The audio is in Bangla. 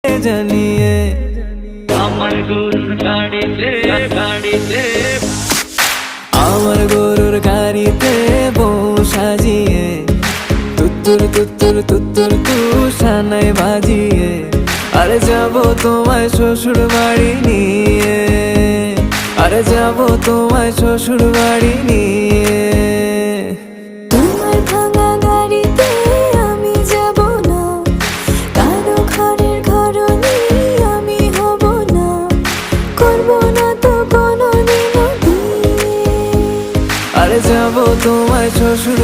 জানিয়ে আমার গরুর গাড়িতে গাড়িতে আমার গরুর গাড়িতে বউ সাজিয়ে তুত্তুর তুত্তুর তুত্তুর তুষানাই বাজিয়ে আরে যাবো তোমায় শ্বশুর বাড়ি নিয়ে, আরে যাবো তোমায় শ্বশুর বাড়ি নিয়ে। তোমার ভাঙা গাড়িতে আমি যাব না, কারো ঘরের ঘরনি আমি হব না, করব না তো কোনোদিনও বিয়ে। আরে যাবো তোমায় শ্বশুর